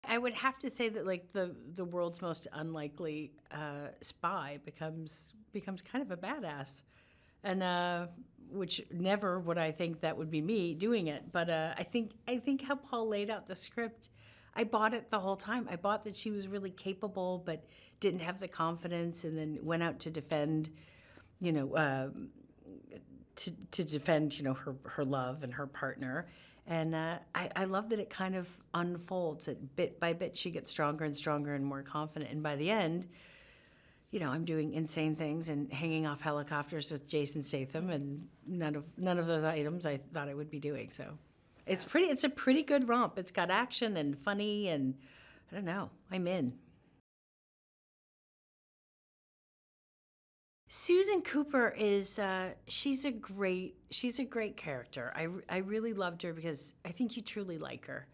I would have to say that like the world's most unlikely spy becomes kind of a badass, and which never would I think that would be me doing it. But I think how Paul laid out the script, I bought it the whole time. I bought that she was really capable, but didn't have the confidence, and then went out to defend, you know, to defend, her love and her partner. And I love that it kind of unfolds. That bit by bit, she gets stronger and stronger and more confident. And by the end, I'm doing insane things and hanging off helicopters with Jason Statham, and none of those items I thought I would be doing. So it's a pretty good romp. It's got action and funny, and I don't know, I'm in. Susan Cooper is she's a great character. I really loved her because I think you truly like her,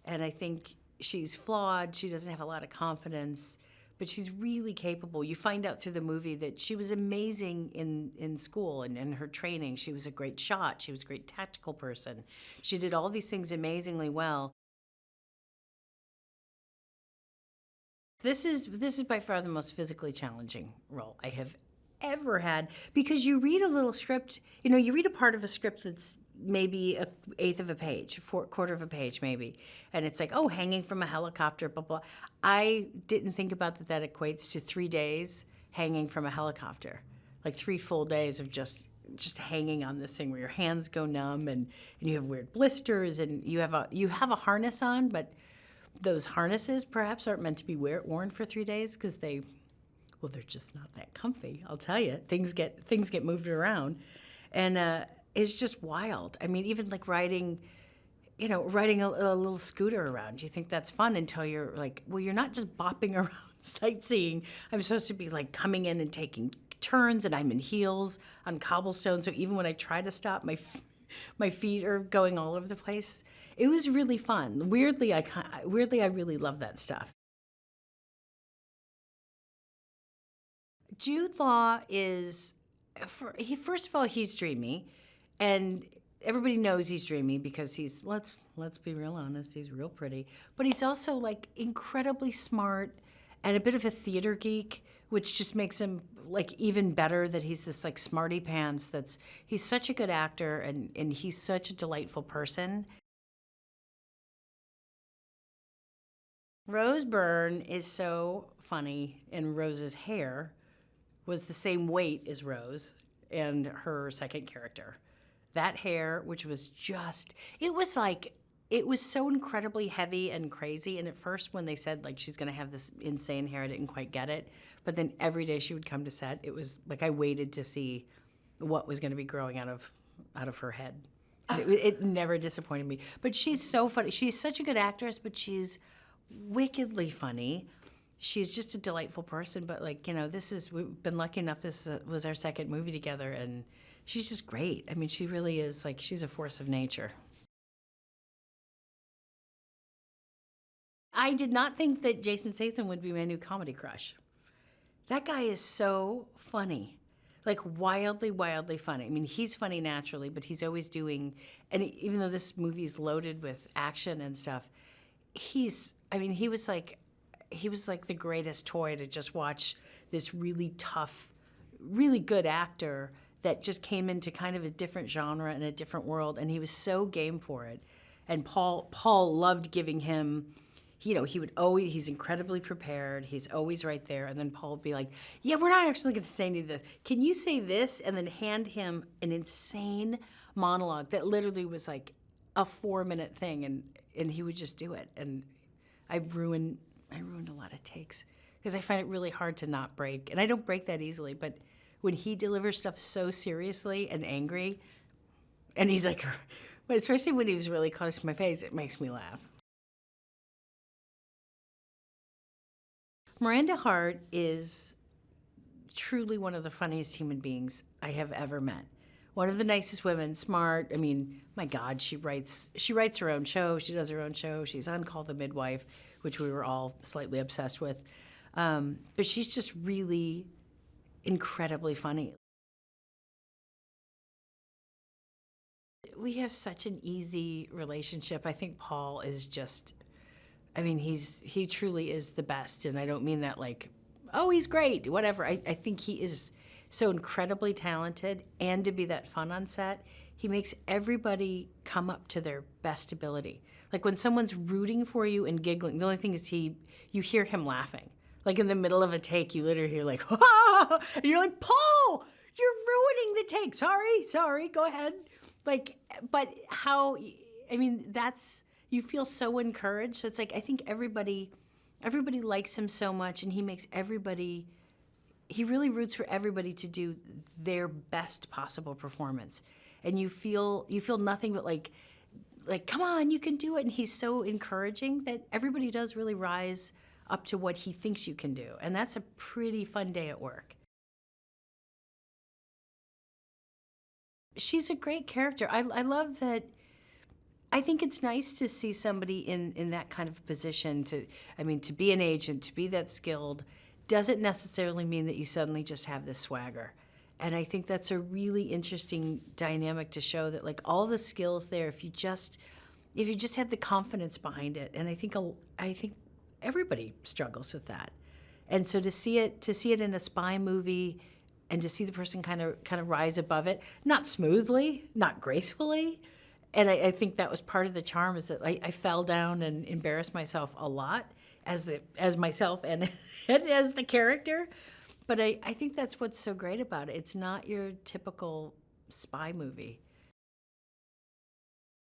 and I think she's flawed. She doesn't have a lot of confidence, but she's really capable. You find out through the movie that she was amazing in school and in her training. She was a great shot. She was a great tactical person. She did all these things amazingly well. This is by far the most physically challenging role I have ever had, because you read a little script, you read a part of a script that's maybe a eighth of a page, quarter of a page maybe, and it's like, oh, hanging from a helicopter, blah blah. I didn't think about that equates to 3 days hanging from a helicopter, like 3 full days of just hanging on this thing where your hands go numb, and you have weird blisters, and you have a harness on, but those harnesses perhaps aren't meant to be worn for 3 days, because they're just not that comfy. I'll tell you, things get moved around, and it's just wild. I mean, even like riding a little scooter around. You think that's fun until you're like, well, you're not just bopping around sightseeing. I'm supposed to be like coming in and taking turns, and I'm in heels on cobblestone. So even when I try to stop, my feet are going all over the place. It was really fun. Weirdly, I really love that stuff. Jude Law is, first of all, he's dreamy, and everybody knows he's dreamy because let's be real honest, he's real pretty, but he's also like incredibly smart and a bit of a theater geek, which just makes him like even better that he's this like smarty pants. He's such a good actor, and he's such a delightful person. Rose Byrne is so funny, and Rose's hair was the same weight as Rose and her second character. That hair, which was it was so incredibly heavy and crazy. And at first, when they said like she's gonna have this insane hair, I didn't quite get it. But then every day she would come to set, it was like I waited to see what was gonna be growing out of her head. It never disappointed me. But she's so funny. She's such a good actress, but she's wickedly funny. She's just a delightful person. But like, we've been lucky enough. This was our second movie together, and she's just great. I mean, she really is like, she's a force of nature. I did not think that Jason Statham would be my new comedy crush. That guy is so funny, like wildly, wildly funny. I mean, he's funny naturally, but he's always doing, and even though this movie is loaded with action and stuff, I mean, he was like the greatest toy to just watch this really tough, really good actor that just came into kind of a different genre and a different world, and he was so game for it. And Paul loved giving him, he would always, he's incredibly prepared, he's always right there, and then Paul would be like, yeah, we're not actually going to say any of this. Can you say this? And then hand him an insane monologue that literally was like a 4-minute thing, and he would just do it. And I ruined a lot of takes because I find it really hard to not break, and I don't break that easily. But when he delivers stuff so seriously and angry, and he's like, but especially when he was really close to my face, it makes me laugh. Miranda Hart is truly one of the funniest human beings I have ever met. One of the nicest women, smart. I mean, my God, she writes her own show. She does her own show. She's on Call the Midwife, which we were all slightly obsessed with. But she's just really incredibly funny. We have such an easy relationship. I think Paul is just, I mean, he truly is the best, and I don't mean that like, oh, he's great, whatever. I think he is so incredibly talented, and to be that fun on set, he makes everybody come up to their best ability. Like when someone's rooting for you and giggling, the only thing is you hear him laughing. Like in the middle of a take, you literally hear like, ah! And you're like, Paul, you're ruining the take. Sorry, go ahead. Like, but how, I mean, you feel so encouraged. So it's like, I think everybody likes him so much, and he really roots for everybody to do their best possible performance. And you feel nothing but like, come on, you can do it. And he's so encouraging that everybody does really rise up to what he thinks you can do. And that's a pretty fun day at work. She's a great character. I love that. I think it's nice to see somebody in that kind of position to be an agent, to be that skilled, doesn't necessarily mean that you suddenly just have this swagger. And I think that's a really interesting dynamic to show that like all the skills there, if you just had the confidence behind it. And I think everybody struggles with that. And so to see it in a spy movie, and to see the person kind of rise above it, not smoothly, not gracefully. And I think that was part of the charm, is that I fell down and embarrassed myself a lot as myself and as the character. But I think that's what's so great about it. It's not your typical spy movie.